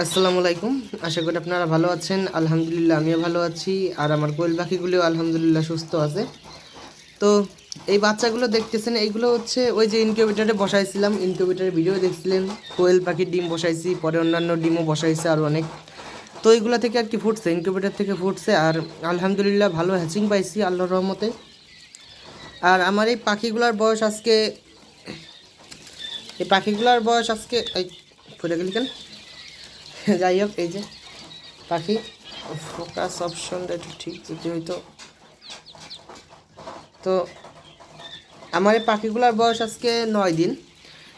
আসসালামু আলাইকুম। আশা করি আপনারা ভালো আছেন। আলহামদুলিল্লাহ আমিও ভালো আছি, আর আমার কোয়েল পাখিগুলিও আলহামদুলিল্লাহ সুস্থ আছে। তো এই বাচ্চাগুলো দেখতেছেন, এইগুলো হচ্ছে ওই যে ইনকিউবেটারে বসাইছিলাম, ইনকিউবেটারে ভিডিও দেখছিলেন। কোয়েল পাখির ডিম বসাইছি, পরে অন্যান্য ডিমও বসাইছে আরও অনেক। তো এইগুলো থেকে আর কি ফুটছে, ইনকিউবেটার থেকে ফুটছে, আর আলহামদুলিল্লাহ ভালো হ্যাচিং পাইছি আল্লাহর রহমতে। আর আমার এই পাখিগুলোর বয়স আজকে এই ফুটে গেলি কেন? যাই হোক, এই যে পাখি, ফোকাস অপশনটা একটু ঠিক যদি হইতো। তো আমার এই পাখিগুলোর বয়স আজকে 9 দিন।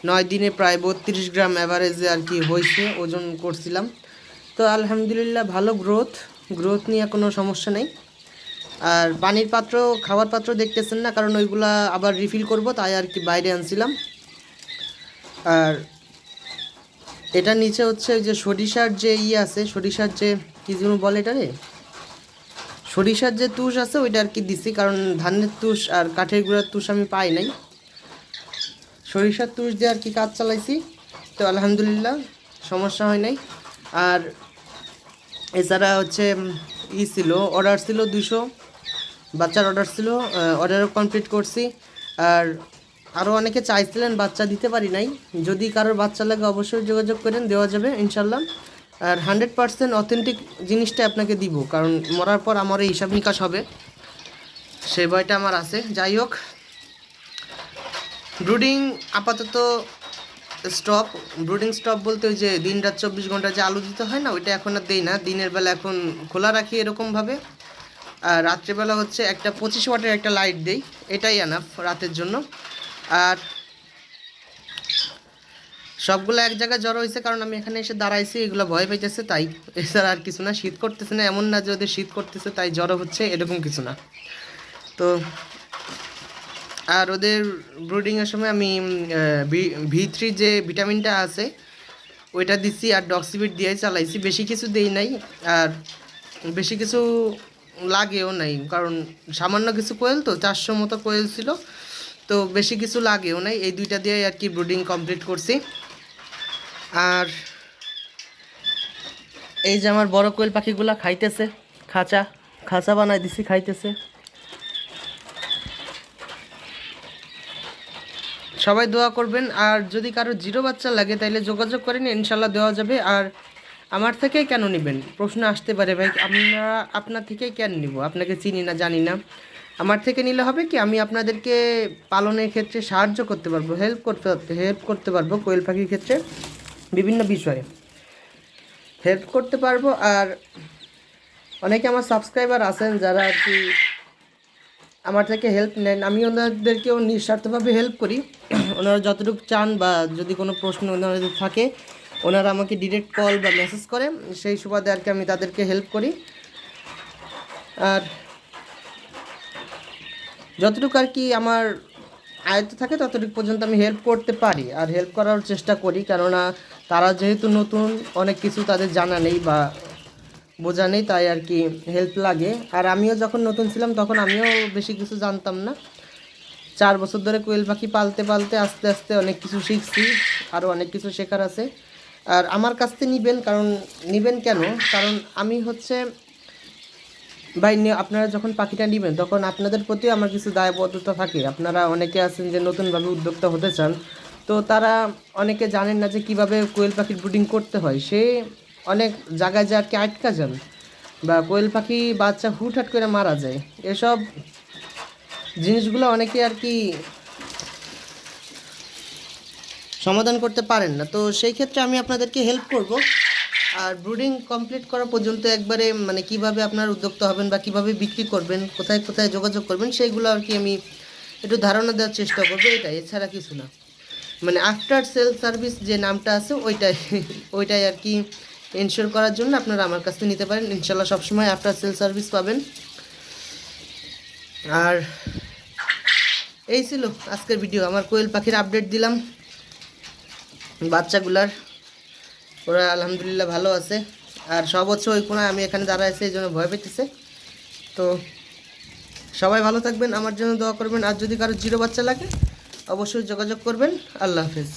9 দিনে প্রায় 32 গ্রাম অ্যাভারেজে আর কি হয়েছে, ওজন করছিলাম। তো আলহামদুলিল্লাহ ভালো গ্রোথ নিয়ে কোনো সমস্যা নেই। আর পানির পাত্র, খাবার পাত্র দেখতেছেন না, কারণ ওইগুলা আবার রিফিল করব, তাই আর কি বাইরে আনছিলাম। আর এটা নিচে হচ্ছে যে সরিষার যে আছে, সরিষার যে কী যেন বলে এটা রে, সরিষার যে তুষ আছে ওইটা আর কি দিছি, কারণ ধানের তুষ আর কাঠের গুঁড়ার তুষ আমি পাই নাই। সরিষার তুষ দিয়ে আর কি কাজ চালাইছি। তো আলহামদুলিল্লাহ সমস্যা হয় নাই। আর এছাড়া হচ্ছে ছিল, অর্ডার ছিল 200 বাচ্চার অর্ডার ছিল, অর্ডারও কমপ্লিট করছি। আর আরও অনেকে চাইছিলেন, বাচ্চা দিতে পারি নাই। যদি কারোর বাচ্চা লাগে অবশ্যই যোগাযোগ করেন, দেওয়া যাবে ইনশাল্লাহ। আর 100% অথেন্টিক জিনিসটা আপনাকে দিব, কারণ মরার পর আমার এই হিসাব নিকাশ হবে, সেই ভয়টা আমার আছে। যাই হোক, ব্রুডিং আপাতত স্টপ। ব্রুডিং স্টপ বলতে ওই যে দিন রাত 24 ঘন্টা যে আলো দিতে হয় না, ওইটা এখন আর দেই না। দিনের বেলা এখন খোলা রাখি এরকমভাবে, আর রাত্রেবেলা হচ্ছে একটা 25 ওয়াটের একটা লাইট দেই, এটাই এনাফ রাতের জন্য। আর সবগুলো এক জায়গায় জড়ো হয়েছে, কারণ আমি এখানে এসে দাঁড়াইছি, এগুলো ভয় পাইতেছে তাই, এছাড়া আর কিছু না। শীত করতেছে না এমন না যে ওদের শীত করতেছে তাই জড়ো হচ্ছে, এরকম কিছু না। তো আর ওদের ব্রুডিংয়ের সময় আমি V3 যে ভিটামিনটা আছে ওইটা দিচ্ছি, আর ডক্সিবিট দিয়ে চালাইছি, বেশি কিছু দেই নাই। আর বেশি কিছু লাগেও নাই, কারণ সামান্য কিছু কোয়েল, তো 400 মতো কোয়েল ছিল, তো বেশি কিছু লাগেও নাই। এই দুইটা দিয়ে আর কি ব্রুডিং কমপ্লিট করছি। আর এই যে আমার বড় কোয়েল পাখিগুলা খাইতেছে, খাঁচা খাঁচা বানাই দিছি, খাইতেছে। সবাই দোয়া করবেন, আর যদি কারো জিরো বাচ্চা লাগে তাহলে যোগাযোগ করেন, ইনশাল্লাহ দেওয়া যাবে। আর আমার থেকেই কেন নেবেন প্রশ্ন আসতে পারে, ভাই আপনার থেকেই কেন নিব, আপনাকে চিনি না জানি না। আমার থেকে নিলে হবে কি, আমি আপনাদেরকে পালনের ক্ষেত্রে সাহায্য করতে পারবো, হেল্প করতে পারবো, কোয়েল পাখির ক্ষেত্রে বিভিন্ন বিষয়ে হেল্প করতে পারবো। আর অনেকে আমার সাবস্ক্রাইবার আছেন যারা আর কি আমার থেকে হেল্প নেন, আমি ওনাদেরকেও নিঃস্বার্থভাবে হেল্প করি। ওনারা যতটুকু চান বা যদি কোনো প্রশ্ন ওনাদের থাকে, ওনারা আমাকে ডিরেক্ট কল বা মেসেজ করে, সেই সুবাদে আর কি আমি তাদেরকে হেল্প করি। আর যতটুকু আর কি আমার আয়ত্ত থাকে ততটুকু পর্যন্ত আমি হেল্প করতে পারি, আর হেল্প করার চেষ্টা করি, কেননা তারা যেহেতু নতুন, অনেক কিছু তাদের জানা নেই বা বোঝা নেই, তাই আর কি হেল্প লাগে। আর আমিও যখন নতুন ছিলাম তখন আমিও বেশি কিছু জানতাম না। 4 বছর ধরে কোয়েল পাখি পালতে পালতে আস্তে আস্তে অনেক কিছু শিখছি, আরও অনেক কিছু শেখার আছে। আর আমার কাছ থেকে নিবেন, কারণ নিবেন কেন, কারণ আমি হচ্ছে ভাই, আপনারা যখন পাখিটা নেবেন তখন আপনাদের প্রতিও আমার কিছু দায়বদ্ধতা থাকে। আপনারা অনেকে আছেন যে নতুনভাবে উদ্যোক্তা হতে চান, তো তারা অনেকে জানেন না যে কিভাবে কোয়েল পাখির ব্রুডিং করতে হয়। সে অনেক জায়গায় যে আর কি আটকা যান, বা কোয়েল পাখি বাচ্চা হুটহাট করে মারা যায়, এসব জিনিসগুলো অনেকে আর কি সমাধান করতে পারেন না। তো সেই ক্ষেত্রে আমি আপনাদেরকে হেল্প করব। আর ব্রুডিং কমপ্লিট করা পর্যন্ত একবারে মানে কিভাবে আপনার উদ্যোক্তা হবেন বা কিভাবে বিক্রি করবেন, কোথায় কোথায় যোগাযোগ করবেন, সেইগুলো আর কি আমি একটু ধারণা দেওয়ার চেষ্টা করবো, এটাই, এছাড়া কিছু না। মানে আফটার সেল সার্ভিস যে নামটা আছে ওইটাই আর কি এনশিওর করার জন্য আপনারা আমার কাছ থেকে নিতে পারেন। ইনশাল্লাহ সবসময় আফটার সেল সার্ভিস পাবেন। আর এই ছিল আজকের ভিডিও, আমার কোয়েল পাখির আপডেট দিলাম বাচ্চাগুলার। ওরা আলহামদুলিল্লাহ ভালো আছে। আর সব হচ্ছে ওই কোনায়, আমি এখানে দাঁড়ায় আছি, এই জন্য ভয় পেতেছে। তো সবাই ভালো থাকবেন, আমার জন্য দোয়া করবেন। আর যদি কারো জিরো বাচ্চা লাগে অবশ্যই যোগাযোগ করবেন। আল্লাহ হাফেজ।